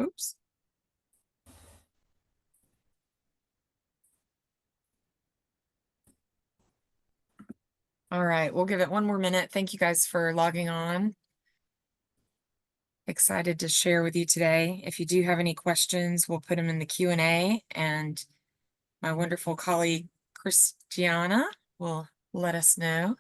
Oops. All right, we'll give it one more minute. Thank you guys for logging on. Excited to share with you today. If you do have any questions, we'll put them in the Q&A, and my wonderful colleague, Christiana, will let us know.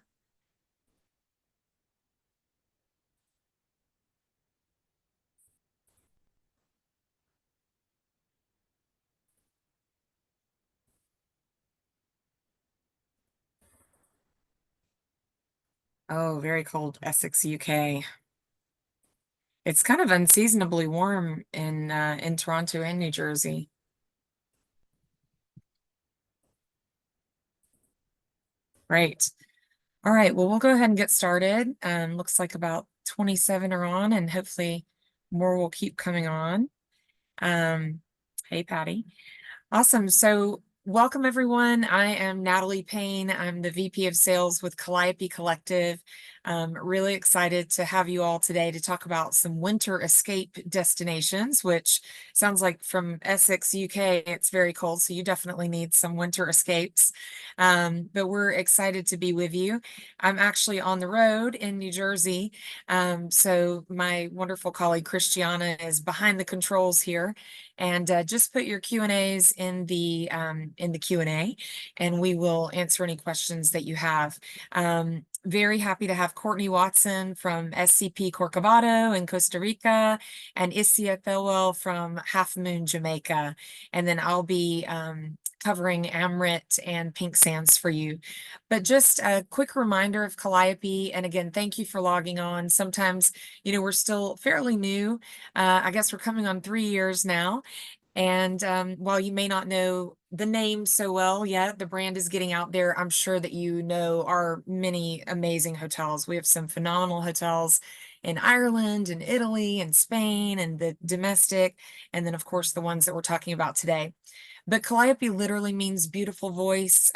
Oh, very cold, Essex, UK. It's kind of unseasonably warm in Toronto and New Jersey. Right. All right, well, we'll go ahead and get started. Looks like about 27 are on, and hopefully more will keep coming on. Hey, Patty. Awesome. So welcome, everyone. I am Natalie Payne. I'm the VP of Sales with Calliope Collective. Really excited to have you all today to talk about some winter escape destinations, which sounds like from Essex, UK, it's very cold, so you definitely need some winter escapes. But we're excited to be with you. I'm actually on the road in New Jersey. So my wonderful colleague Christiana is behind the controls here. And just put your Q&As in the Q&A, and we will answer any questions that you have. Very happy to have Courtney Watson from SCP Corcovado in Costa Rica, and Isia Thilwell from Half Moon, Jamaica. And then I'll be covering Amrit and Pink Sands for you. But just a quick reminder of Calliope, and again, thank you for logging on. Sometimes, we're still fairly new. I guess we're coming on 3 years now. And while you may not know the name so well yet, the brand is getting out there. I'm sure that you know our many amazing hotels. We have some phenomenal hotels in Ireland and Italy and Spain and the domestic, and then of course the ones that we're talking about today. But Calliope literally means beautiful voice.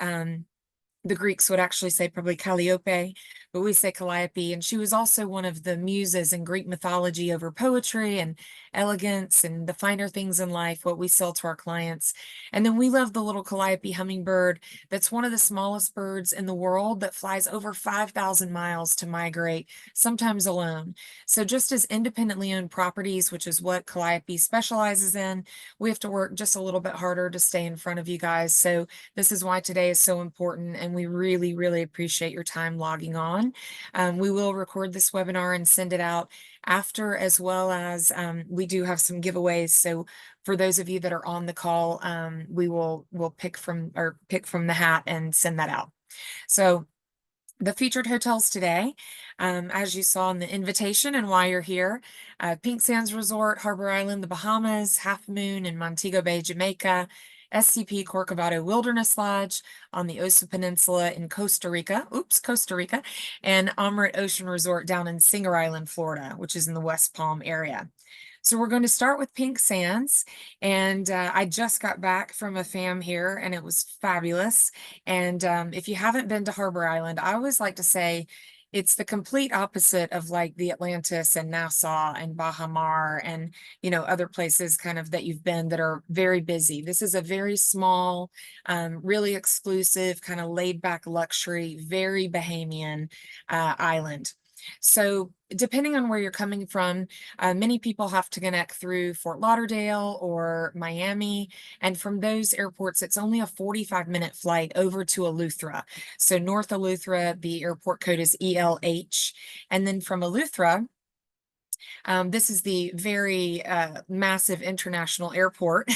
The Greeks would actually say probably Calliope, but we say Calliope. And she was also one of the muses in Greek mythology over poetry and elegance and the finer things in life, what we sell to our clients. And then we love the little Calliope hummingbird. That's one of the smallest birds in the world that flies over 5,000 miles to migrate, sometimes alone. So just as independently owned properties, which is what Calliope specializes in, we have to work just a little bit harder to stay in front of you guys. So this is why today is so important, and we really, really appreciate your time logging on. We will record this webinar and send it out after, as well as we do have some giveaways. So for those of you that are on the call, we'll pick from the hat and send that out. So the featured hotels today, as you saw in the invitation and why you're here, Pink Sands Resort, Harbor Island, the Bahamas, Half Moon in Montego Bay, Jamaica, SCP Corcovado Wilderness Lodge on the Osa Peninsula in Costa Rica, and Amrit Ocean Resort down in Singer Island, Florida, which is in the West Palm area. So we're going to start with Pink Sands, and I just got back from a fam here, and it was fabulous. And if you haven't been to Harbor Island, I always like to say it's the complete opposite of like the Atlantis and Nassau and Baha Mar and other places kind of that you've been that are very busy. This is a very small, really exclusive, kind of laid back luxury, very Bahamian island. So depending on where you're coming from, many people have to connect through Fort Lauderdale or Miami. And from those airports, it's only a 45-minute flight over to Eleuthera. So North Eleuthera, the airport code is ELH. And then from Eleuthera, this is the very massive international airport.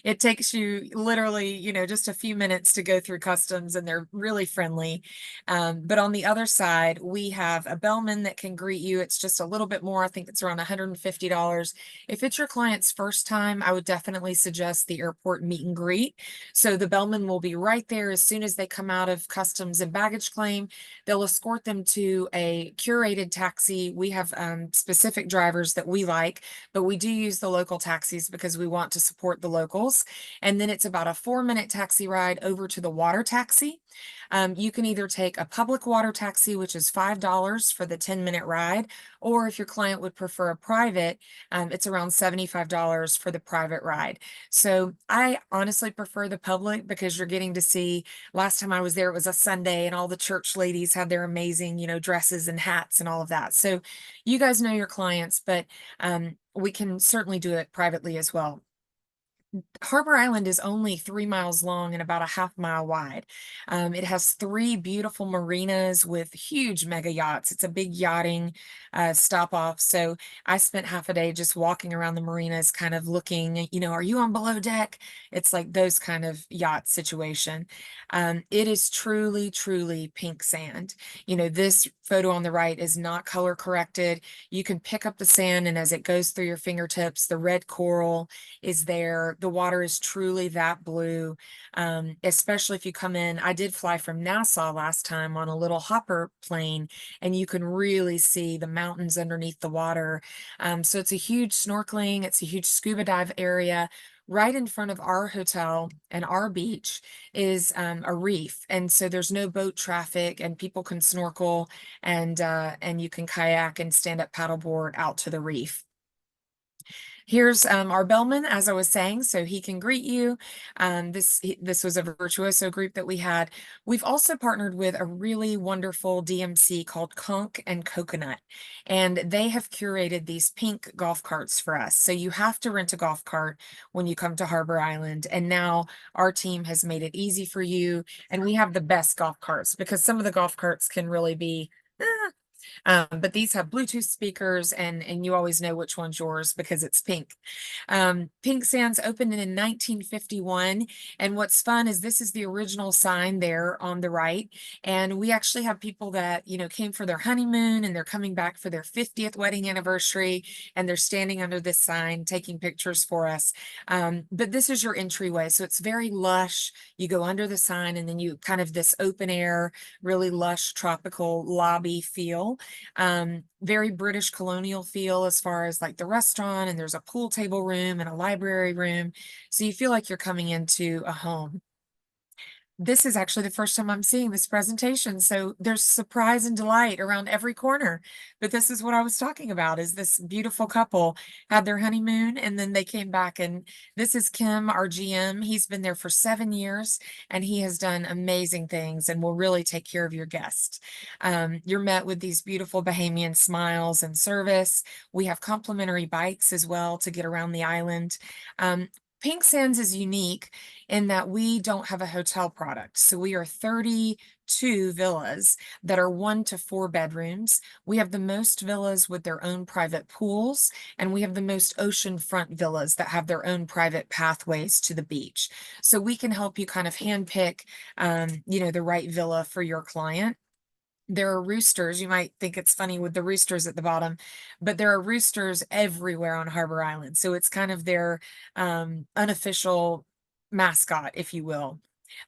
It takes you literally, just a few minutes to go through customs, and they're really friendly. But on the other side, we have a bellman that can greet you. It's just a little bit more. I think it's around $150. If it's your client's first time, I would definitely suggest the airport meet and greet. So the bellman will be right there as soon as they come out of customs and baggage claim. They'll escort them to a curated taxi. We have specific drivers that we like, but we do use the local taxis because we want to support the locals. And then it's about a 4-minute taxi ride over to the water taxi. You can either take a public water taxi, which is $5 for the 10-minute ride, or if your client would prefer a private, it's around $75 for the private ride. So I honestly prefer the public because you're getting to see, last time I was there, it was a Sunday and all the church ladies had their amazing, dresses and hats and all of that. So you guys know your clients, but we can certainly do it privately as well. Harbor Island is only 3 miles long and about a half-mile wide. It has three beautiful marinas with huge mega yachts. It's a big yachting stop off. So I spent half a day just walking around the marinas, kind of looking, are you on below deck? It's like those kind of yacht situation. It is truly, truly pink sand. This photo on the right is not color corrected. You can pick up the sand, and as it goes through your fingertips, the red coral is there. The water is truly that blue, especially if you come in. I did fly from Nassau last time on a little hopper plane, and you can really see the mountains underneath the water. So it's a huge snorkeling, it's a huge scuba dive area. Right in front of our hotel and our beach is a reef, and so there's no boat traffic, and people can snorkel and you can kayak and stand up paddleboard out to the reef. Here's our bellman, as I was saying, so he can greet you. This was a virtuoso group that we had. We've also partnered with a really wonderful DMC called Conch and Coconut, and they have curated these pink golf carts for us. So you have to rent a golf cart when you come to Harbor Island, and now our team has made it easy for you, and we have the best golf carts because some of the golf carts can really be but these have Bluetooth speakers, and you always know which one's yours because it's pink. Pink Sands opened in 1951, and what's fun is this is the original sign there on the right, and we actually have people that came for their honeymoon and they're coming back for their 50th wedding anniversary, and they're standing under this sign taking pictures for us. But this is your entryway, so it's very lush. You go under the sign, and then you kind of this open air, really lush tropical lobby feel. Very British colonial feel as far as like the restaurant, and there's a pool table room and a library room. So you feel like you're coming into a home. This is actually the first time I'm seeing this presentation, so there's surprise and delight around every corner. But this is what I was talking about, is this beautiful couple had their honeymoon and then they came back, and this is Kim, our GM. He's been there for 7 years and he has done amazing things and will really take care of your guests. You're met with these beautiful Bahamian smiles and service. We have complimentary bikes as well to get around the island. Pink Sands is unique in that we don't have a hotel product. So we are 32 villas that are 1 to 4 bedrooms. We have the most villas with their own private pools, and we have the most oceanfront villas that have their own private pathways to the beach. So we can help you kind of handpick, the right villa for your client. There are roosters. You might think it's funny with the roosters at the bottom, but there are roosters everywhere on Harbor Island. So it's kind of their unofficial mascot, if you will.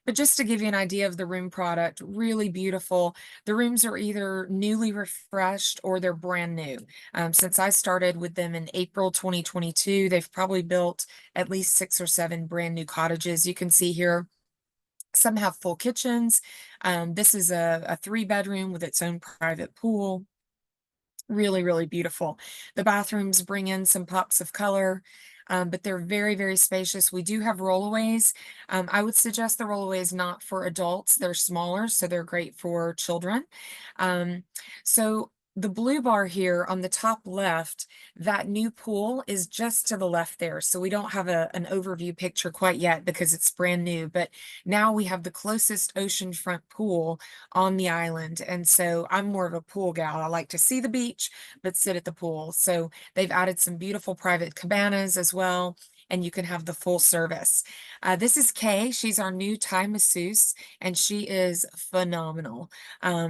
But just to give you an idea of the room product, really beautiful. The rooms are either newly refreshed or they're brand new. Since I started with them in April 2022, they've probably built at least 6 or 7 brand new cottages. You can see here some have full kitchens. This is a 3-bedroom with its own private pool. Really, really beautiful. The bathrooms bring in some pops of color, but they're very, very spacious. We do have rollaways. I would suggest the rollaways not for adults. They're smaller, so they're great for children. So the blue bar here on the top left, that new pool is just to the left there. So we don't have an overview picture quite yet because it's brand new, but now we have the closest oceanfront pool on the island. And so I'm more of a pool gal. I like to see the beach, but sit at the pool. So they've added some beautiful private cabanas as well, and you can have the full service. This is Kay. She's our new Thai masseuse, and she is phenomenal.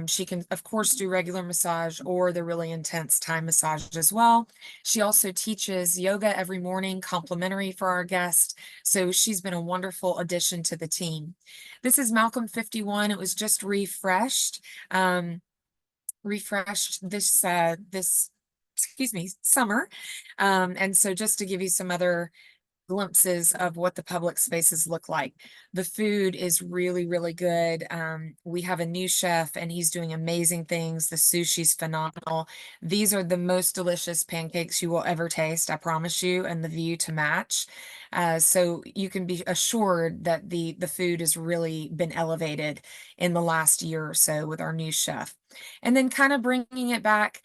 She can, of course, do regular massage or the really intense Thai massage as well. She also teaches yoga every morning, complimentary for our guests. So she's been a wonderful addition to the team. This is Malcolm 51. It was just refreshed. Refreshed this excuse me, summer. And so just to give you some other glimpses of what the public spaces look like. The food is really, really good. We have a new chef and he's doing amazing things. The sushi's phenomenal. These are the most delicious pancakes you will ever taste, I promise you, and the view to match. So you can be assured that the food has really been elevated in the last year or so with our new chef. And then kind of bringing it back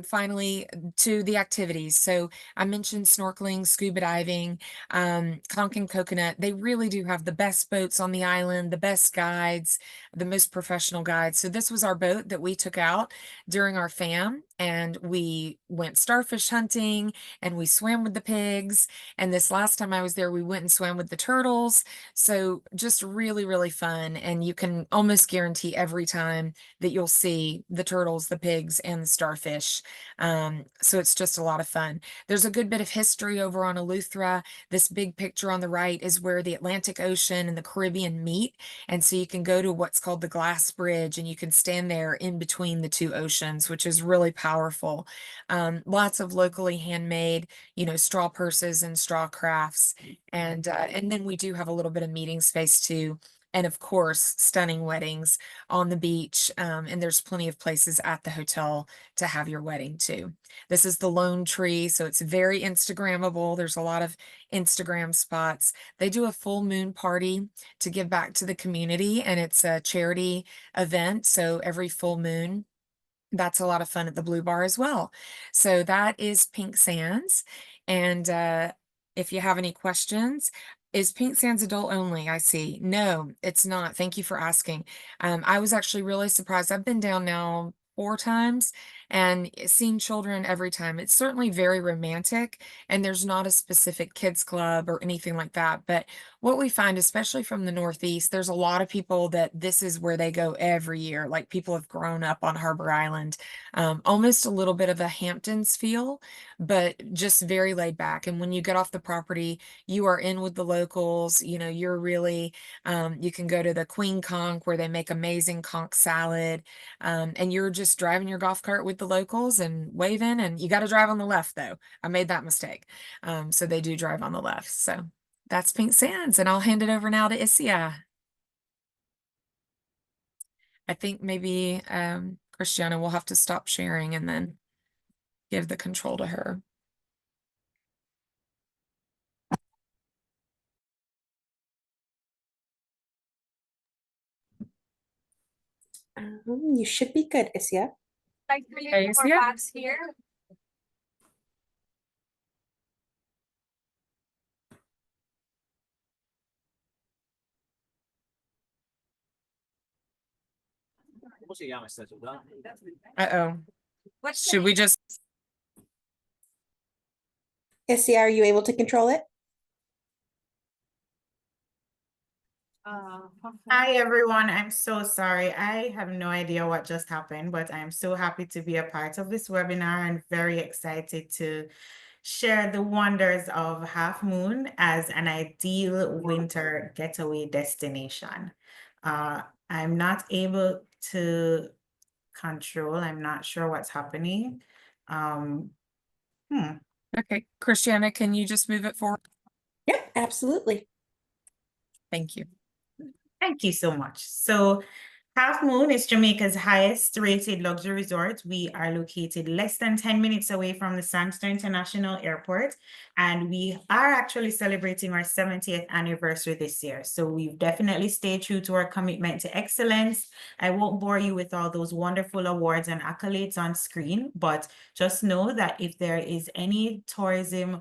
finally to the activities. So I mentioned snorkeling, scuba diving, Conch and Coconut. They really do have the best boats on the island, the best guides, the most professional guides. So this was our boat that we took out during our fam, and we went starfish hunting and we swam with the pigs. And this last time I was there, we went and swam with the turtles. So just really, really fun. And you can almost guarantee every time that you'll see the turtles, the pigs, and the starfish. So it's just a lot of fun. There's a good bit of history over on Eleuthera. This big picture on the right is where the Atlantic Ocean and the Caribbean meet. And so you can go to what's called the Glass Bridge and you can stand there in between the two oceans, which is really powerful. Lots of locally handmade, straw purses and straw crafts. And then we do have a little bit of meeting space too. And of course, stunning weddings on the beach. And there's plenty of places at the hotel to have your wedding too. This is the Lone Tree, so it's very Instagrammable. There's a lot of Instagram spots. They do a full moon party to give back to the community, and it's a charity event. So every full moon, that's a lot of fun at the Blue Bar as well. So that is Pink Sands. And if you have any questions, is Pink Sands adult only? I see. No, it's not. Thank you for asking. I was actually really surprised. I've been down now 4 times and seen children every time. It's certainly very romantic, and there's not a specific kids club or anything like that. But what we find, especially from the Northeast, there's a lot of people that this is where they go every year. Like people have grown up on Harbor Island, almost a little bit of a Hamptons feel, but just very laid back. And when you get off the property, you are in with the locals. You're really, you can go to the Queen Conch where they make amazing conch salad, and you're just driving your golf cart with the locals and waving. And you got to drive on the left, though. I made that mistake. So they do drive on the left. So that's Pink Sands, and I'll hand it over now to Isia. I think maybe Christiana will have to stop sharing and then give the control to her. You should be good, Isia. Like 3 or 4 bags here. Uh-oh. Should we just... Isia, are you able to control it? Hi everyone, I'm so sorry. I have no idea what just happened, but I'm so happy to be a part of this webinar and very excited to share the wonders of Half Moon as an ideal winter getaway destination. I'm not able to control, I'm not sure what's happening. Okay, Christiana, can you just move it forward? Yep, absolutely. Thank you. Thank you so much. So Half Moon is Jamaica's highest rated luxury resort. We are located less than 10 minutes away from the Sandstone International Airport, and we are actually celebrating our 70th anniversary this year. So we've definitely stayed true to our commitment to excellence. I won't bore you with all those wonderful awards and accolades on screen, but just know that if there is any tourism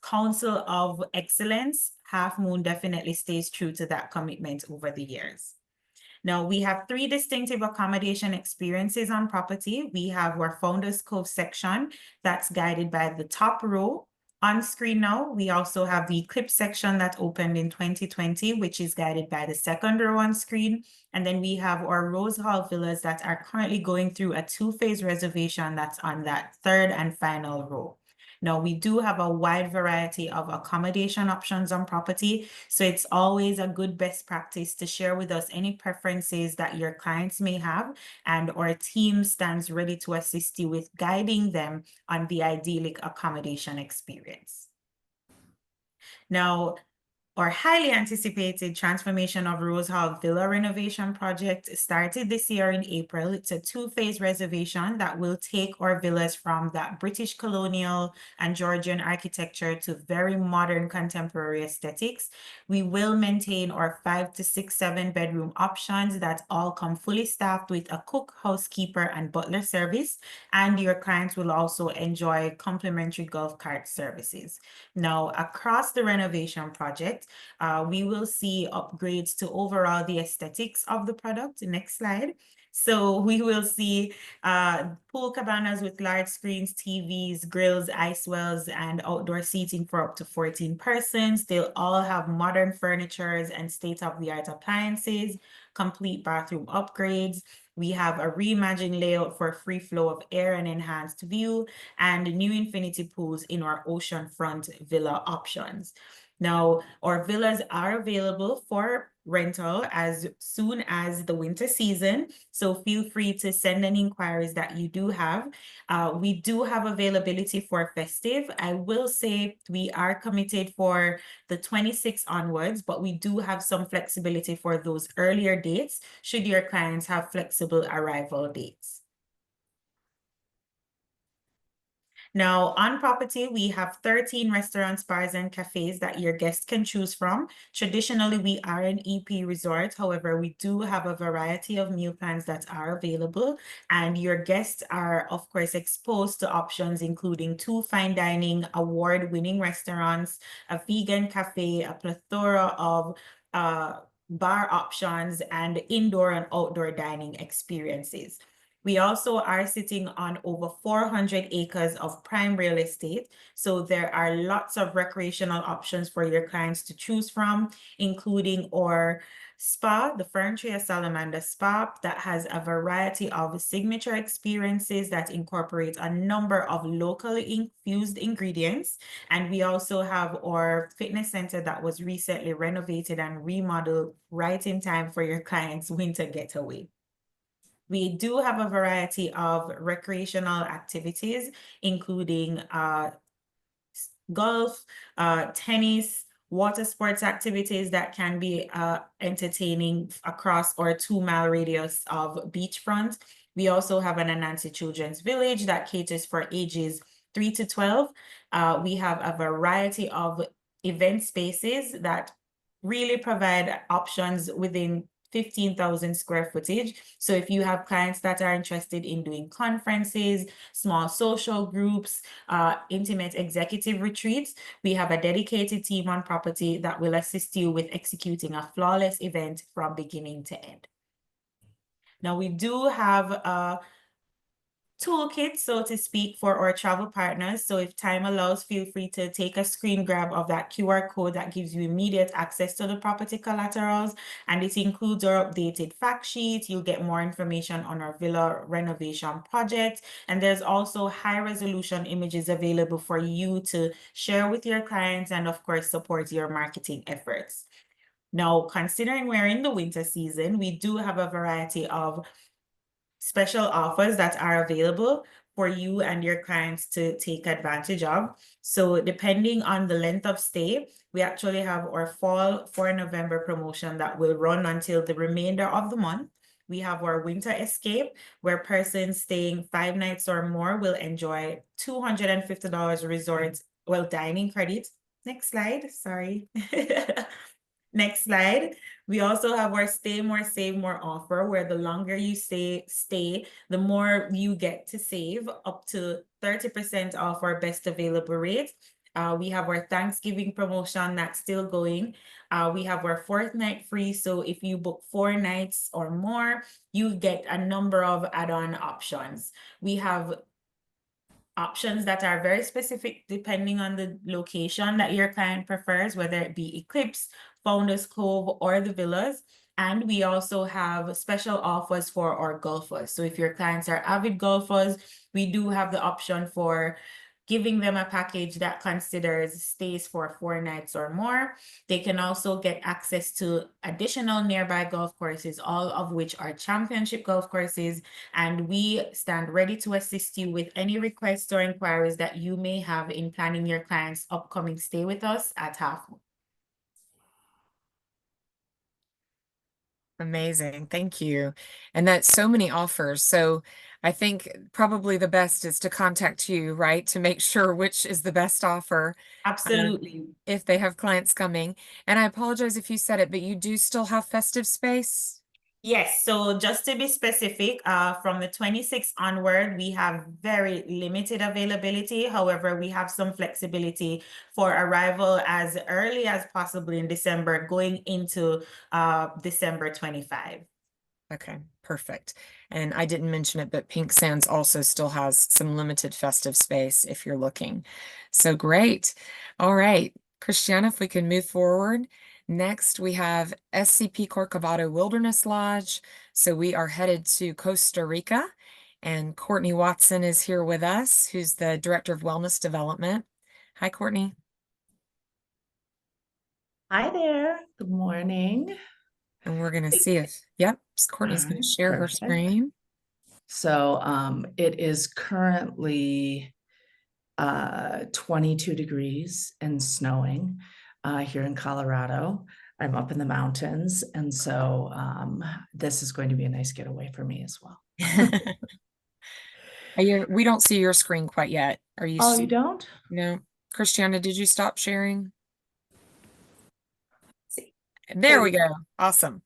council of excellence, Half Moon definitely stays true to that commitment over the years. Now, we have 3 distinctive accommodation experiences on property. We have our Founders Cove section that's guided by the top row on screen now. We also have the Eclipse section that opened in 2020, which is guided by the second row on screen. And then we have our Rose Hall villas that are currently going through a 2-phase reservation that's on that third and final row. Now, we do have a wide variety of accommodation options on property, so it's always a good best practice to share with us any preferences that your clients may have, and our team stands ready to assist you with guiding them on the idyllic accommodation experience. Now, our highly anticipated transformation of Rose Hall Villa renovation project started this year in April. It's a two-phase reservation that will take our villas from that British colonial and Georgian architecture to very modern contemporary aesthetics. We will maintain our 5 to 6, 7 bedroom options that all come fully staffed with a cook, housekeeper, and butler service. And your clients will also enjoy complimentary golf cart services. Now, across the renovation project, we will see upgrades to overall the aesthetics of the product. Next slide. So we will see pool cabanas with large screens, TVs, grills, ice wells, and outdoor seating for up to 14 persons. They'll all have modern furnitures and state-of-the-art appliances, complete bathroom upgrades. We have a reimagined layout for free flow of air and enhanced view, and new infinity pools in our oceanfront villa options. Now, our villas are available for rental as soon as the winter season, so feel free to send any inquiries that you do have. We do have availability for festive. I will say we are committed for the 26th onwards, but we do have some flexibility for those earlier dates should your clients have flexible arrival dates. Now, on property, we have 13 restaurants, bars, and cafes that your guests can choose from. Traditionally, we are an EP resort. However, we do have a variety of meal plans that are available, and your guests are, of course, exposed to options including 2 fine dining award-winning restaurants, a vegan cafe, a plethora of bar options, and indoor and outdoor dining experiences. We also are sitting on over 400 acres of prime real estate. So there are lots of recreational options for your clients to choose from, including our spa, the Ferntree Salamander Spa, that has a variety of signature experiences that incorporate a number of locally infused ingredients. And we also have our fitness center that was recently renovated and remodeled right in time for your clients' winter getaway. We do have a variety of recreational activities, including golf, tennis, water sports activities that can be entertaining across our 2-mile radius of beachfront. We also have an Anansi Children's Village that caters for ages 3 to 12. We have a variety of event spaces that really provide options within 15,000 square footage. So if you have clients that are interested in doing conferences, small social groups, intimate executive retreats, we have a dedicated team on property that will assist you with executing a flawless event from beginning to end. Now, we do have a toolkit, so to speak, for our travel partners. So if time allows, feel free to take a screen grab of that QR code that gives you immediate access to the property collaterals. And it includes our updated fact sheet. You'll get more information on our villa renovation project. And there's also high resolution images available for you to share with your clients and, of course, support your marketing efforts. Now, considering we're in the winter season, we do have a variety of special offers that are available for you and your clients to take advantage of. So depending on the length of stay, we actually have our fall for November promotion that will run until the remainder of the month. We have our winter escape, where persons staying 5 nights or more will enjoy $250 resort, dining credit. Next slide, sorry. Next slide. We also have our Stay More, Save More offer, where the longer you stay, the more you get to save, up to 30% off our best available rate. We have our Thanksgiving promotion that's still going. We have our 4th night free. So if you book 4 nights or more, you get a number of add-on options. We have options that are very specific depending on the location that your client prefers, whether it be Eclipse, Founders Cove, or the villas. And we also have special offers for our golfers. So if your clients are avid golfers, we do have the option for giving them a package that considers stays for 4 nights or more. They can also get access to additional nearby golf courses, all of which are championship golf courses. And we stand ready to assist you with any requests or inquiries that you may have in planning your client's upcoming stay with us at Half Moon. Amazing. Thank you. And that's so many offers. So I think probably the best is to contact you, right? To make sure which is the best offer. Absolutely. If they have clients coming. And I apologize if you said it, but you do still have festive space? Yes, so just to be specific, from the 26th onward, we have very limited availability. However, we have some flexibility for arrival as early as possible in December, going into December 25. Okay, perfect. And I didn't mention it, but Pink Sands also still has some limited festive space if you're looking. So great. All right, Christiana, if we can move forward. Next, we have SCP Corcovado Wilderness Lodge. So we are headed to Costa Rica, and Courtney Watson is here with us, who's the Director of Wellness Development. Hi, Courtney. Hi there. Good morning. And we're going to see if, yep, Courtney's going to share her Perfect. screen. So it is currently 22 degrees and snowing here in Colorado. I'm up in the mountains, and so this is going to be a nice getaway for me as well. We don't see your screen quite yet. Are you? Oh, you don't? No. Christiana, did you stop sharing? See. There we go. Awesome.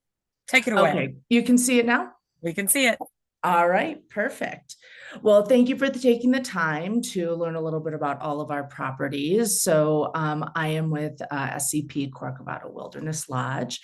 Take it away. Okay, you can see it now? We can see it. All right, perfect. Well, thank you for taking the time to learn a little bit about all of our properties. So I am with SCP Corcovado Wilderness Lodge.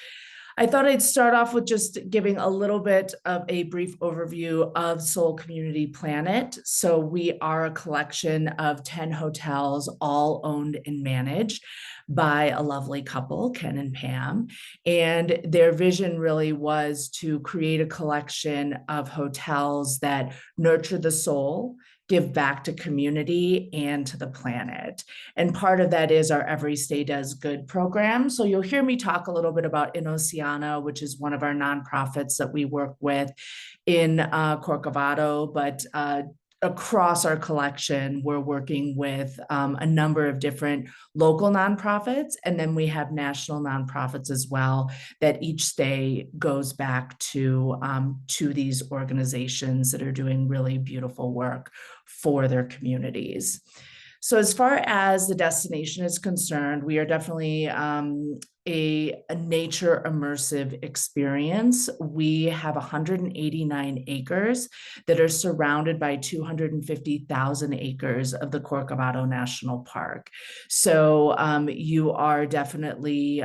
I thought I'd start off with just giving a little bit of a brief overview of Soul Community Planet. So we are a collection of 10 hotels, all owned and managed by a lovely couple, Ken and Pam. And their vision really was to create a collection of hotels that nurture the soul, give back to community and to the planet. And part of that is our Every Stay Does Good program. So you'll hear me talk a little bit about In Oceana, which is one of our nonprofits that we work with in Corcovado, but across our collection, we're working with a number of different local nonprofits, and then we have national nonprofits as well, that each stay goes back to these organizations that are doing really beautiful work for their communities. So as far as the destination is concerned, we are definitely a nature immersive experience. We have 189 acres that are surrounded by 250,000 acres of the Corcovado National Park. So you are definitely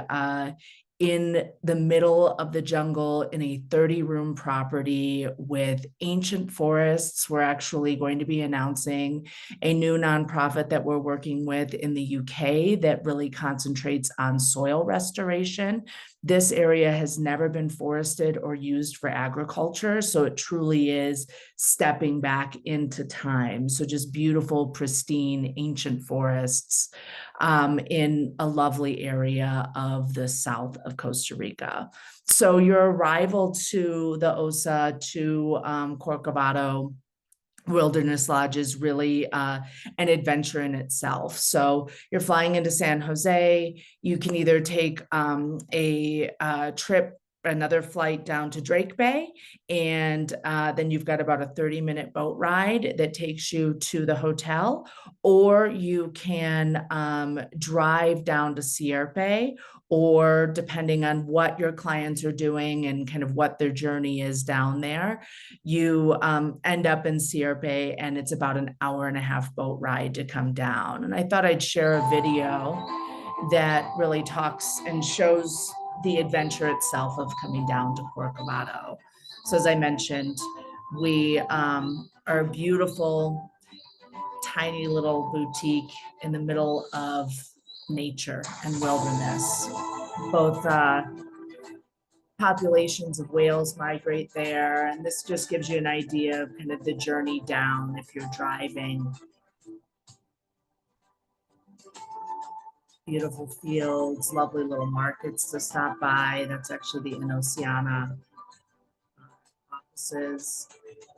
in the middle of the jungle in a 30-room property with ancient forests. We're actually going to be announcing a new nonprofit that we're working with in the UK that really concentrates on soil restoration. This area has never been forested or used for agriculture, so it truly is stepping back into time. So just beautiful, pristine, ancient forests in a lovely area of the south of Costa Rica. So your arrival to the OSA, to Corcovado Wilderness Lodge is really an adventure in itself. So you're flying into San Jose. You can either take a trip, another flight down to Drake Bay, and then you've got about a 30-minute boat ride that takes you to the hotel, or you can drive down to Sierpe, or depending on what your clients are doing and kind of what their journey is down there, you end up in Sierpe, and it's about an hour-and-a-half boat ride to come down. And I thought I'd share a video that really talks and shows the adventure itself of coming down to Corcovado. So as I mentioned, we are a beautiful, tiny little boutique in the middle of nature and wilderness. Both populations of whales migrate there, and this just gives you an idea of kind of the journey down if you're driving. beautiful fields, lovely little markets to stop by. That's actually the Oceana offices.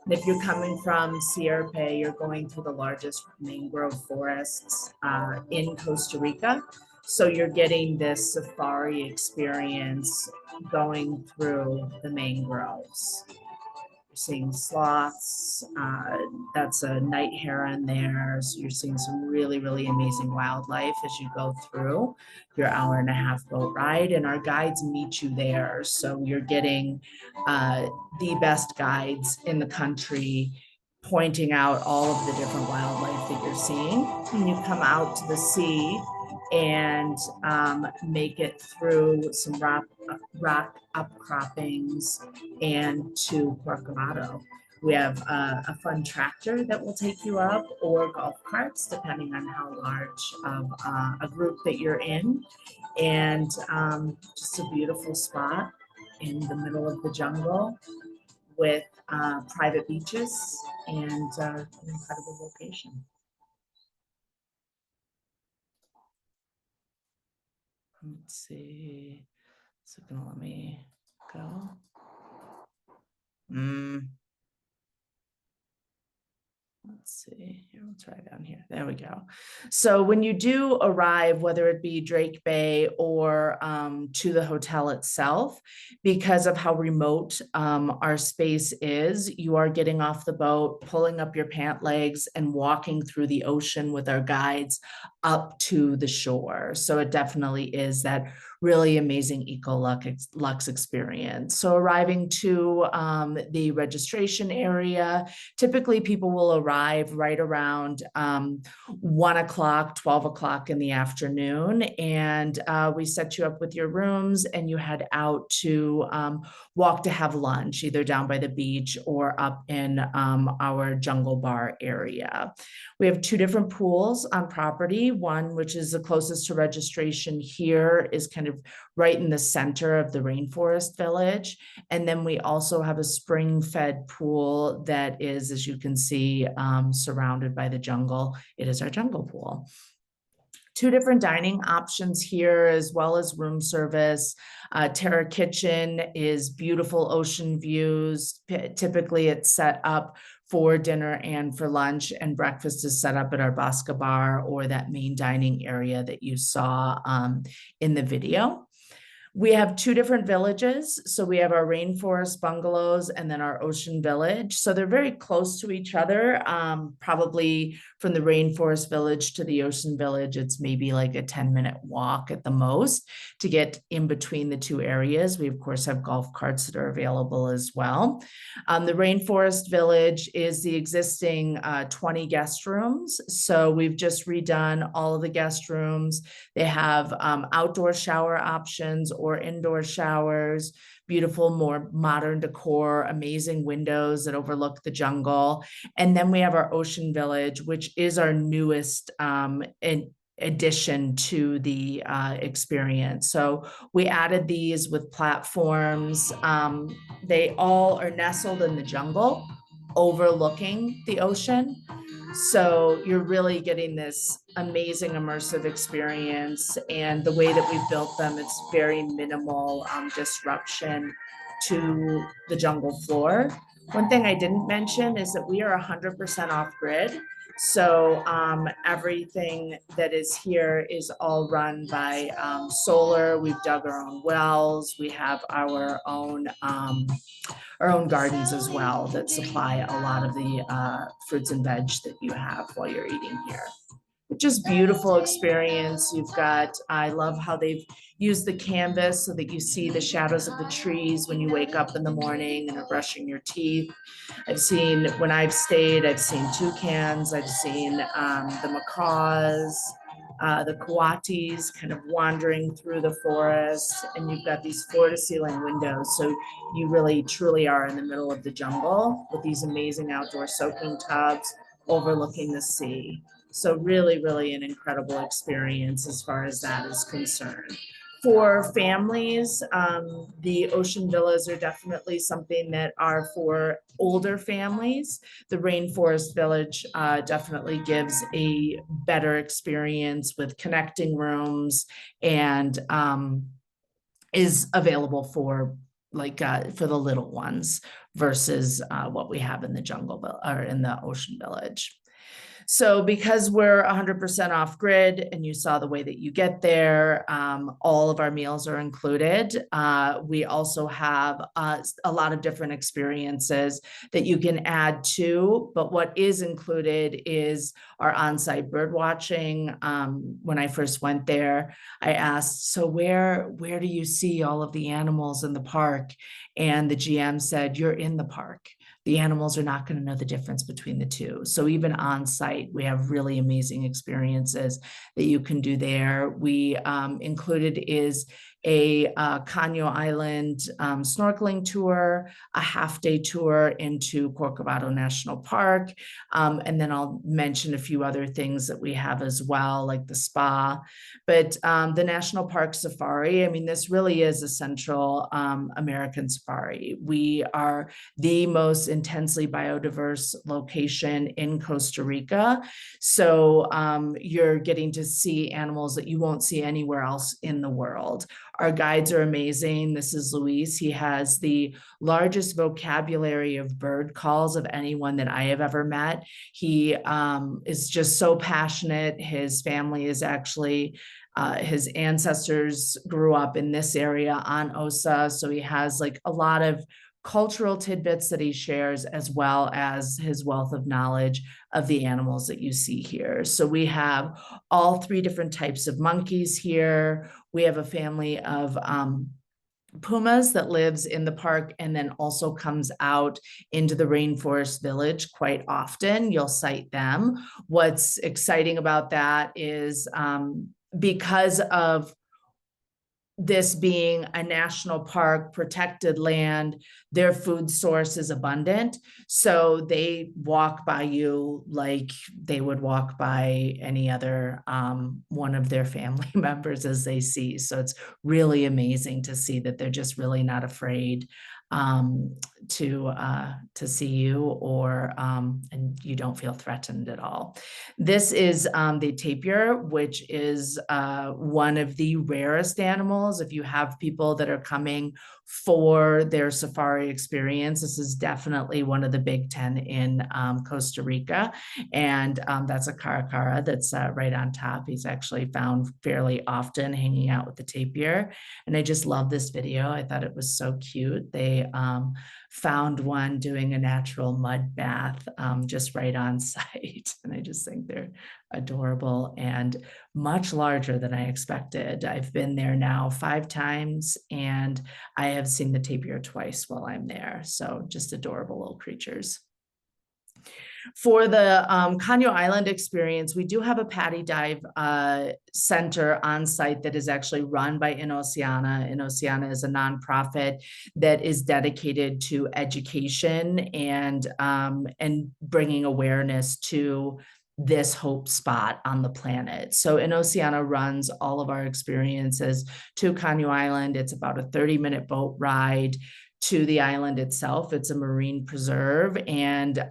And if you're coming from Sierpe, you're going through the largest mangrove forests in Costa Rica. So you're getting this safari experience going through the mangroves. You're seeing sloths, that's a night heron there. So you're seeing some really, really amazing wildlife as you go through your 1.5-hour boat ride. And our guides meet you there. So you're getting the best guides in the country pointing out all of the different wildlife that you're seeing. When you come out to the sea and make it through some rock upcroppings and to Corcovado. We have a fun tractor that will take you up, or golf carts, depending on how large of a group that you're in. And just a beautiful spot in the middle of the jungle with private beaches and an incredible location. Let's see. Is it gonna let me go? Let's see here, we'll try down here. There we go. So when you do arrive, whether it be Drake Bay or to the hotel itself, because of how remote our space is, you are getting off the boat, pulling up your pant legs and walking through the ocean with our guides up to the shore. So it definitely is that really amazing eco-lux experience. So arriving to the registration area, typically people will arrive right around 1 o'clock, 12 o'clock in the afternoon. And we set you up with your rooms and you head out to walk to have lunch, either down by the beach or up in our jungle bar area. We have 2 different pools on property. One, which is the closest to registration here, is kind of right in the center of the rainforest village. And then we also have a spring-fed pool that is, as you can see, surrounded by the jungle. It is our jungle pool. 2 different dining options here, as well as room service. Terra Kitchen is beautiful ocean views. Typically it's set up for dinner and for lunch, and breakfast is set up at our Bosca bar or that main dining area that you saw in the video. We have 2 different villages. So we have our rainforest bungalows and then our ocean village. So they're very close to each other. Probably from the rainforest village to the ocean village, it's maybe like a 10-minute walk at the most to get in between the 2 areas. We of course have golf carts that are available as well. The rainforest village is the existing 20 guest rooms. So we've just redone all of the guest rooms. They have outdoor shower options or indoor showers, beautiful, more modern decor, amazing windows that overlook the jungle. And then we have our ocean village, which is our newest addition to the experience. So we added these with platforms. They all are nestled in the jungle, overlooking the ocean. So you're really getting this amazing immersive experience, and the way that we've built them, it's very minimal disruption to the jungle floor. One thing I didn't mention is that we are 100% off grid. So everything that is here is all run by solar. We've dug our own wells. We have our own gardens as well that supply a lot of the fruits and veg that you have while you're eating here. Just beautiful experience. You've got, I love how they've used the canvas so that you see the shadows of the trees when you wake up in the morning and are brushing your teeth. I've seen, when I've stayed, I've seen toucans, I've seen the macaws, the coatis kind of wandering through the forest, and you've got these floor-to-ceiling windows. So you really truly are in the middle of the jungle with these amazing outdoor soaking tubs overlooking the sea. So really, really an incredible experience as far as that is concerned. For families, the ocean villas are definitely something that are for older families. The Rainforest Village definitely gives a better experience with connecting rooms and is available for for the little ones versus what we have in the or in the Ocean Village. So because we're 100% off grid and you saw the way that you get there, all of our meals are included. We also have a lot of different experiences that you can add to, but what is included is our on-site bird watching. When I first went there, I asked, so where do you see all of the animals in the park? And the GM said, you're in the park. The animals are not going to know the difference between the two. So even on site, we have really amazing experiences that you can do there. We included is a Canio Island snorkeling tour, a half-day tour into Corcovado National Park, and then I'll mention a few other things that we have as well, like the spa. But the National Park Safari, I mean, this really is a Central American safari. We are the most intensely biodiverse location in Costa Rica. So you're getting to see animals that you won't see anywhere else in the world. Our guides are amazing. This is Luis. He has the largest vocabulary of bird calls of anyone that I have ever met. He is just so passionate. His family is actually his ancestors grew up in this area on Osa. So he has like a lot of cultural tidbits that he shares, as well as his wealth of knowledge of the animals that you see here. So we have all 3 different types of monkeys here. We have a family of pumas that lives in the park and then also comes out into the Rainforest Village quite often. You'll sight them. What's exciting about that is because of this being a national park, protected land, their food source is abundant. So they walk by you like they would walk by any other one of their family members as they see. So it's really amazing to see that they're just really not afraid to see you, or and you don't feel threatened at all. This is the tapir, which is one of the rarest animals. If you have people that are coming for their safari experience, this is definitely one of the big 10 in Costa Rica. And that's a caracara that's right on top. He's actually found fairly often hanging out with the tapir. And I just love this video. I thought it was so cute. They found one doing a natural mud bath just right on site. And I just think they're adorable and much larger than I expected. I've been there now 5 times and I have seen the tapir twice while I'm there. So just adorable little creatures. For the Canio Island experience, we do have a Patty Dive center on site that is actually run by Inoceana. Inoceana is a nonprofit that is dedicated to education and bringing awareness to this hope spot on the planet. So Inoceana runs all of our experiences to Canio Island. It's about a 30-minute boat ride to the island itself. It's a marine preserve, and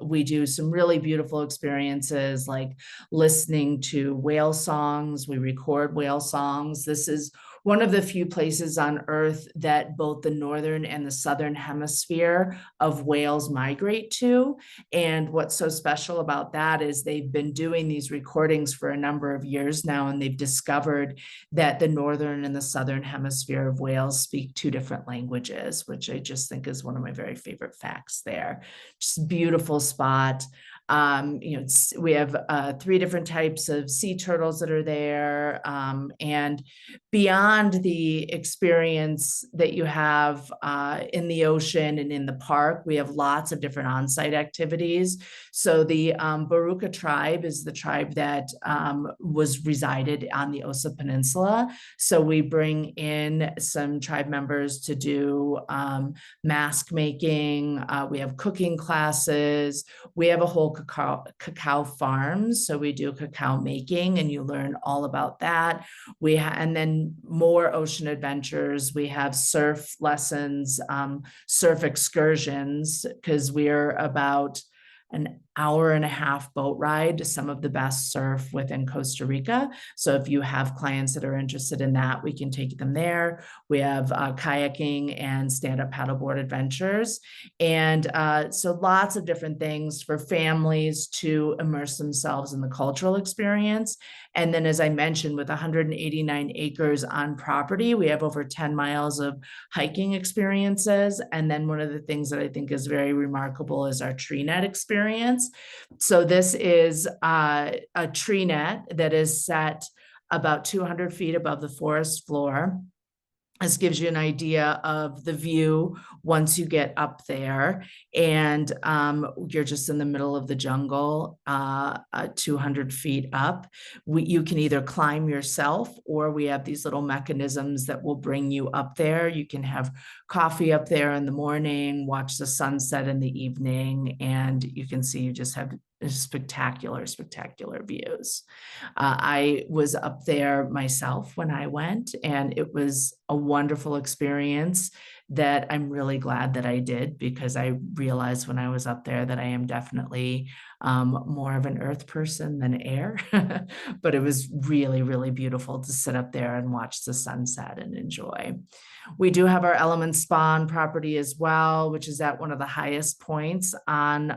we do some really beautiful experiences like listening to whale songs. We record whale songs. This is one of the few places on Earth that both the northern and the southern hemisphere of whales migrate to. And what's so special about that is they've been doing these recordings for a number of years now, and they've discovered that the northern and the southern hemisphere of whales speak 2 different languages, which I just think is one of my very favorite facts there. Just beautiful spot. We have 3 different types of sea turtles that are there, and beyond the experience that you have in the ocean and in the park, we have lots of different on-site activities. So the Baruca tribe is the tribe that resided on the Osa Peninsula. So we bring in some tribe members to do mask making. We have cooking classes. We have a whole cacao farms. So we do cacao making, and you learn all about that. And then more ocean adventures. We have surf lessons, surf excursions, because we're about an hour and a half boat ride to some of the best surf within Costa Rica. So if you have clients that are interested in that, we can take them there. We have kayaking and stand-up paddleboard adventures. And so lots of different things for families to immerse themselves in the cultural experience. And then, as I mentioned, with 189 acres on property, we have over 10 miles of hiking experiences. And then one of the things that I think is very remarkable is our tree net experience. So this is a tree net that is set about 200 feet above the forest floor. This gives you an idea of the view once you get up there, and you're just in the middle of the jungle, 200 feet up. You can either climb yourself, or we have these little mechanisms that will bring you up there. You can have coffee up there in the morning, watch the sunset in the evening, and you can see you just have spectacular views. I was up there myself when I went, and it was a wonderful experience that I'm really glad that I did, because I realized when I was up there that I am definitely more of an earth person than air. But it was really, really beautiful to sit up there and watch the sunset and enjoy. We do have our Element Spawn property as well, which is at one of the highest points in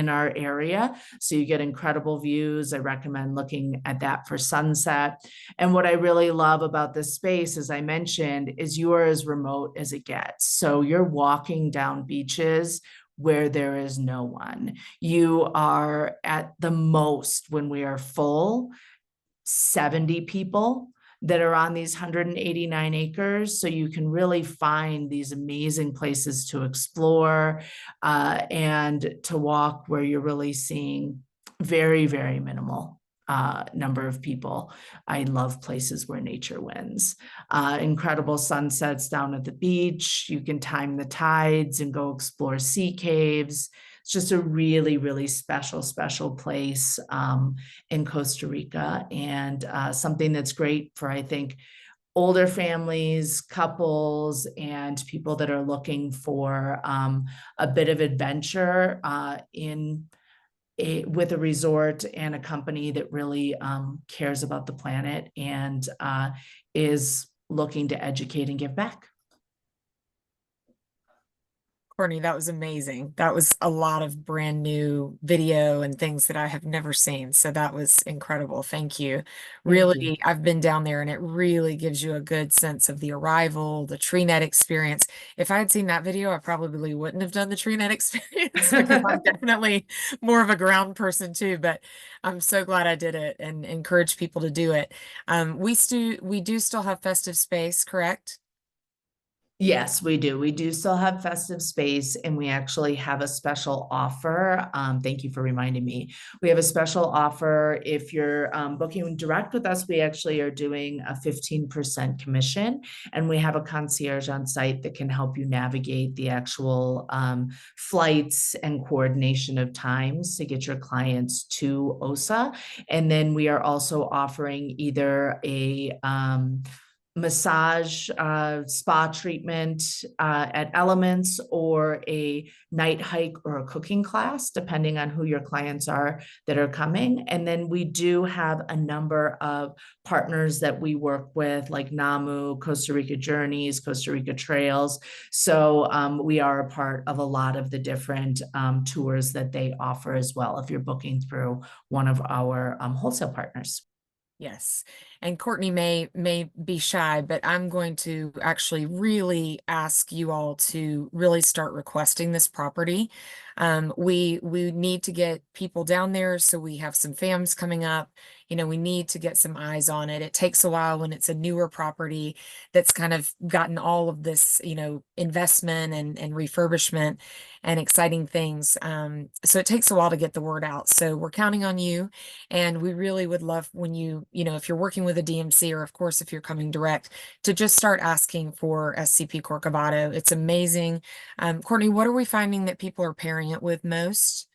our area. So you get incredible views. I recommend looking at that for sunset. And what I really love about this space, as I mentioned, is you are as remote as it gets. So you're walking down beaches where there is no one. You are at the most, when we are full, 70 people that are on these 189 acres. So you can really find these amazing places to explore and to walk, where you're really seeing very, very minimal number of people. I love places where nature wins. Incredible sunsets down at the beach. You can time the tides and go explore sea caves. It's just a really, really special place in Costa Rica, and something that's great for, I think, older families, couples, and people that are looking for a bit of adventure with a resort and a company that really cares about the planet and is looking to educate and give back. Courtney, that was amazing. That was a lot of brand new video and things that I have never seen. So that was incredible. Thank you. Really, I've been down there, and it really gives you a good sense of the arrival, the tree net experience. If I had seen that video, I probably wouldn't have done the tree net experience, because I'm definitely more of a ground person too, but I'm so glad I did it and encourage people to do it. We do still have festive space, correct? Yes, we do. We do still have festive space, and we actually have a special offer. Thank you for reminding me. We have a special offer. If you're booking direct with us, we actually are doing a 15% commission, and we have a concierge on site that can help you navigate the actual flights and coordination of times to get your clients to OSA. And then we are also offering either a massage spa treatment at Elements, or a night hike or a cooking class, depending on who your clients are that are coming. And then we do have a number of partners that we work with, like NAMU, Costa Rica Journeys, Costa Rica Trails. So we are a part of a lot of the different tours that they offer as well, if you're booking through one of our wholesale partners. Yes. And Courtney may be shy, but I'm going to actually really ask you all to really start requesting this property. We need to get people down there, so we have some FAMs coming up. You know, we need to get some eyes on it. It takes a while when it's a newer property that's kind of gotten all of this, you know, investment and refurbishment and exciting things. So it takes a while to get the word out. So we're counting on you, and we really would love when you know, if you're working with a DMC, or of course, if you're coming direct, to just start asking for SCP Corcovado. It's amazing. Courtney, what are we finding that people are pairing it with most?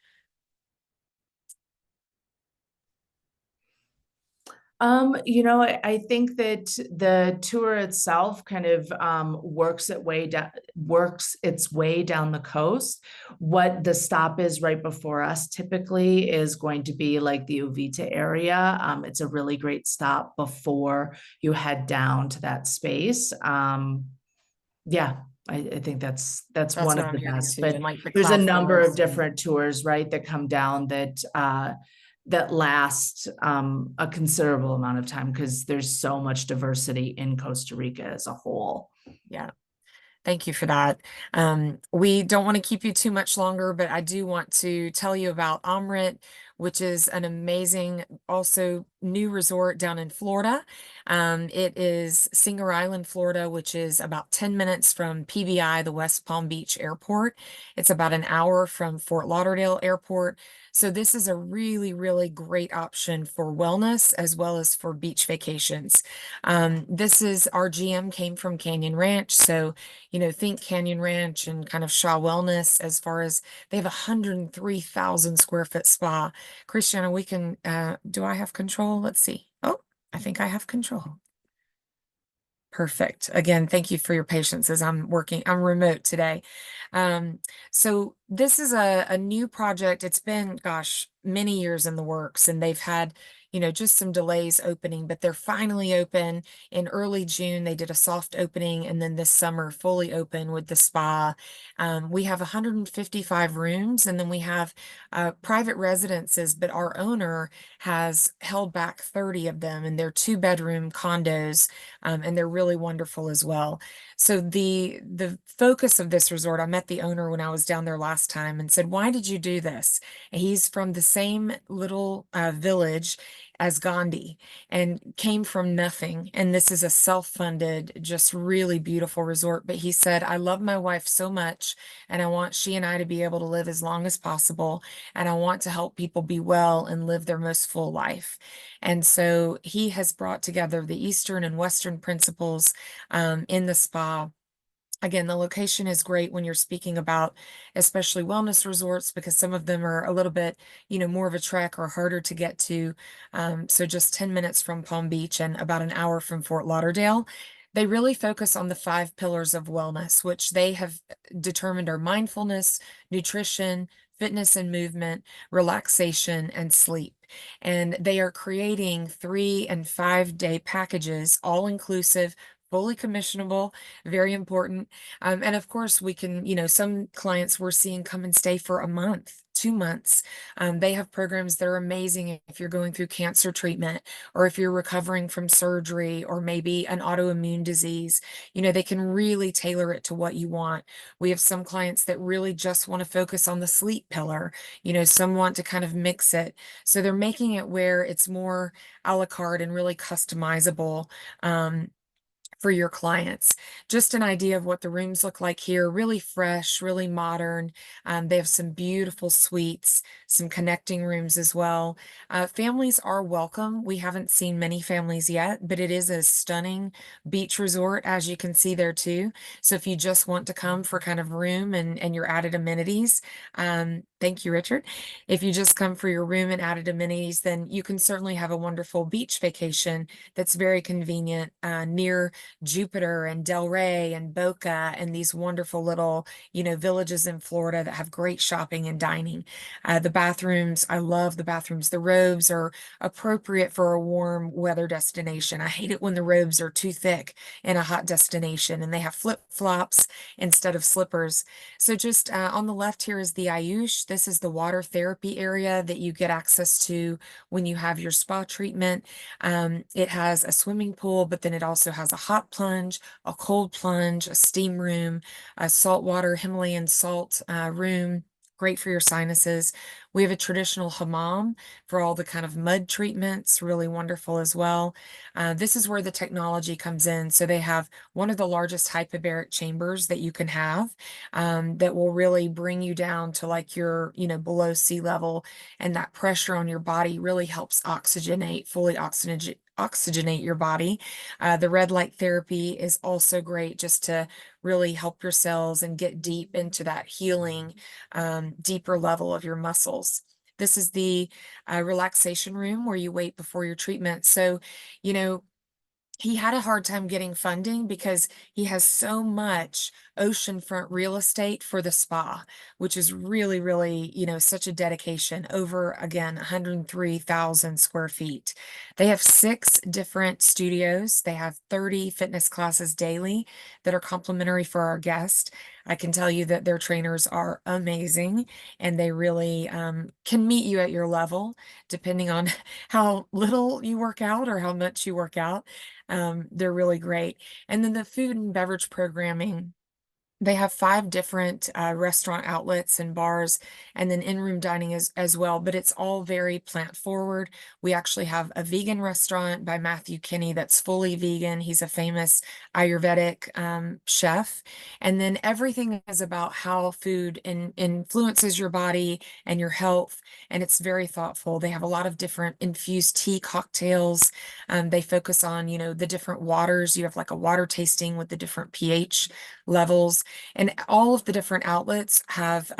I think that the tour itself kind of works its way down the coast. What the stop is right before us typically is going to be like the Uvita area. It's a really great stop before you head down to that space. Yeah, I think that's That's one what of I'm the hearing best, too. but And like the there's a cloud number of forest and- different tours, right, that come down that last a considerable amount of time because there's so much diversity in Costa Rica as a whole. Yeah. Thank you for that. We don't want to keep you too much longer, but I do want to tell you about Omrit, which is an amazing, also new resort down in Florida. It is Singer Island, Florida, which is about 10 minutes from PBI, the West Palm Beach Airport. It's about an hour from Fort Lauderdale Airport. So this is a really, really great option for wellness as well as for beach vacations. This is our GM came from Canyon Ranch. So think Canyon Ranch and kind of Shaw Wellness as far as they have 103,000 square foot spa. Christiana, we can, do I have control? Let's see. Oh, I think I have control. Perfect. Again, thank you for your patience as I'm remote today. So this is a new project. It's been, gosh, many years in the works, and they've had, just some delays opening, but they're finally open in early June. They did a soft opening, and then this summer fully open with the spa. We have 155 rooms, and then we have private residences, but our owner has held back 30 of them, and they're 2-bedroom condos, and they're really wonderful as well. So the focus of this resort, I met the owner when I was down there last time and said, "Why did you do this?" And he's from the same little village as Gandhi and came from nothing. And this is a self-funded, just really beautiful resort. But he said, "I love my wife so much, and I want she and I to be able to live as long as possible. And I want to help people be well and live their most full life." And so he has brought together the Eastern and Western principles in the spa. Again, the location is great when you're speaking about especially wellness resorts because some of them are a little bit, more of a trek or harder to get to. So just 10 minutes from Palm Beach and about an hour from Fort Lauderdale. They really focus on the 5 pillars of wellness, which they have determined are mindfulness, nutrition, fitness and movement, relaxation, and sleep. And they are creating 3 and 5 day packages, all inclusive, fully commissionable, very important. And of course, we can, some clients we're seeing come and stay for a month, 2 months. They have programs that are amazing if you're going through cancer treatment or if you're recovering from surgery or maybe an autoimmune disease. They can really tailor it to what you want. We have some clients that really just want to focus on the sleep pillar. Some want to kind of mix it. So they're making it where it's more a la carte and really customizable. For your clients. Just an idea of what the rooms look like here, really fresh, really modern. They have some beautiful suites, some connecting rooms as well. Families are welcome. We haven't seen many families yet, but it is a stunning beach resort, as you can see there too. So if you just want to come for kind of room and your added amenities, thank you, Richard. If you just come for your room and added amenities, then you can certainly have a wonderful beach vacation that's very convenient near Jupiter and Delray and Boca and these wonderful little, villages in Florida that have great shopping and dining. The bathrooms, I love the bathrooms. The robes are appropriate for a warm weather destination. I hate it when the robes are too thick in a hot destination and they have flip-flops instead of slippers. So just on the left here is the Ayush. This is the water therapy area that you get access to when you have your spa treatment. It has a swimming pool, but then it also has a hot plunge, a cold plunge, a steam room, a saltwater Himalayan salt room. Great for your sinuses. We have a traditional hammam for all the kind of mud treatments, really wonderful as well. This is where the technology comes in. So they have one of the largest hyperbaric chambers that you can have that will really bring you down to like your, below sea level. And that pressure on your body really helps fully oxygenate your body. The red light therapy is also great just to really help your cells and get deep into that healing, deeper level of your muscles. this is the relaxation room where you wait before your treatment. So, you know, he had a hard time getting funding because he has so much oceanfront real estate for the spa, which is really, really, you know, such a dedication. Over, again, 103,000 square feet. They have 6 different studios. They have 30 fitness classes daily that are complimentary for our guests. I can tell you that their trainers are amazing, and they really can meet you at your level, depending on how little you work out or how much you work out. They're really great. And then the food and beverage programming, they have 5 different restaurant outlets and bars, and then in-room dining as well, but it's all very plant forward. We actually have a vegan restaurant by Matthew Kinney that's fully vegan. He's a famous Ayurvedic chef. And then everything is about how food influences your body and your health, and it's very thoughtful. They have a lot of different infused tea cocktails. They focus on, you know, the different waters. You have like a water tasting with the different pH levels. And all of the different outlets have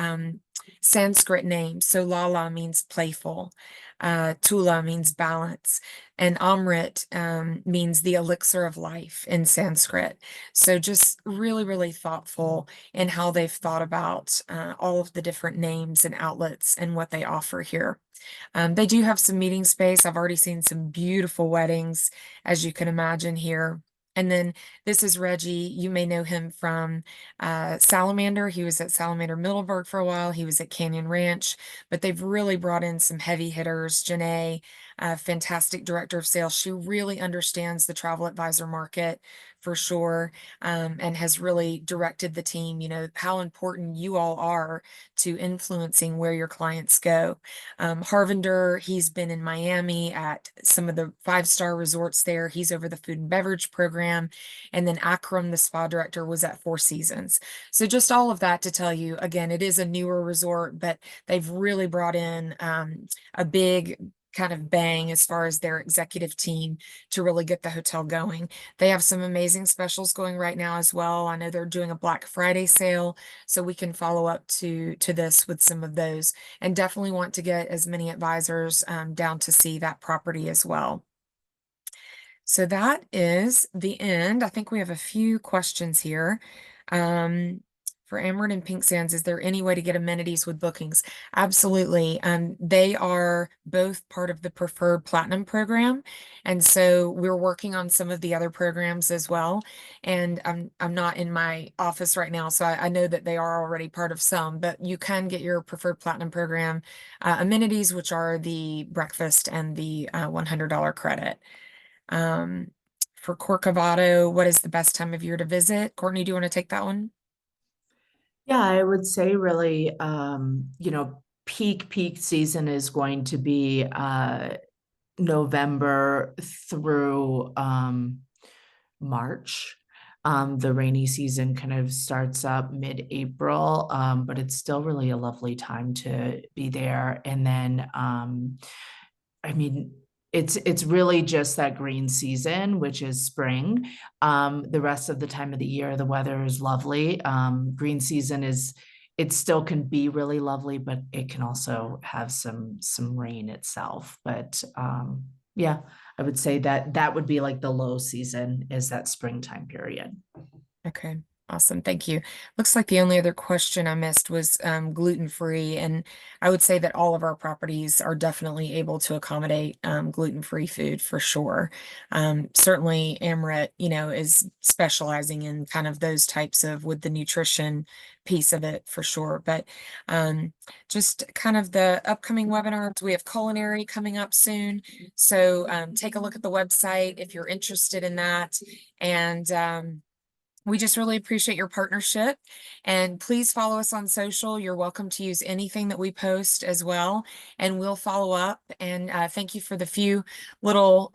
Sanskrit names. So Lala means playful, Tula means balance, and Amrit means the elixir of life in Sanskrit. So just really, really thoughtful in how they've thought about all of the different names and outlets and what they offer here. They do have some meeting space. I've already seen some beautiful weddings, as you can imagine here. And then this is Reggie. You may know him from Salamander. He was at Salamander Middleburg for a while. He was at Canyon Ranch, but they've really brought in some heavy hitters. Janae, fantastic director of sales. She really understands the travel advisor market for sure, and has really directed the team, you know, how important you all are to influencing where your clients go. Harvinder, he's been in Miami at some of the 5-star resorts there. He's over the food and beverage program. And then Akram, the spa director, was at Four Seasons. So just all of that to tell you, again, it is a newer resort, but they've really brought in a big kind of bang as far as their executive team to really get the hotel going. They have some amazing specials going right now as well. I know they're doing a Black Friday sale, so we can follow up to this with some of those, and definitely want to get as many advisors down to see that property as well. So that is the end. I think we have a few questions here. For Amarin and Pink Sands, is there any way to get amenities with bookings? Absolutely. They are both part of the Preferred Platinum program. And so we're working on some of the other programs as well. And I'm not in my office right now, so I know that they are already part of some, but you can get your Preferred Platinum program amenities, which are the breakfast and the $100 credit. For Corcovado, what is the best time of year to visit? Courtney, do you want to take that one? Yeah, I would say really, you know, peak season is going to be November through March. The rainy season kind of starts up mid-April, but it's still really a lovely time to be there. And then, I mean, it's really just that green season, which is spring. The rest of the time of the year, the weather is lovely. Green season is, it still can be really lovely, but it can also have some rain itself. But yeah, I would say that that would be like the low season, is that springtime period. Okay, awesome. Thank you. Looks like the only other question I missed was gluten-free. And I would say that all of our properties are definitely able to accommodate gluten-free food for sure. Certainly Amrit, you know, is specializing in kind of those types of with the nutrition piece of it for sure. But just kind of the upcoming webinars, we have culinary coming up soon. So take a look at the website if you're interested in that. And we just really appreciate your partnership, and please follow us on social. You're welcome to use anything that we post as well, and we'll follow up. And thank you for the few little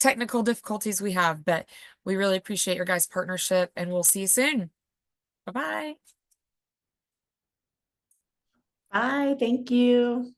technical difficulties we have, but we really appreciate your guys' partnership, and we'll see you soon. Bye-bye. Bye, thank you.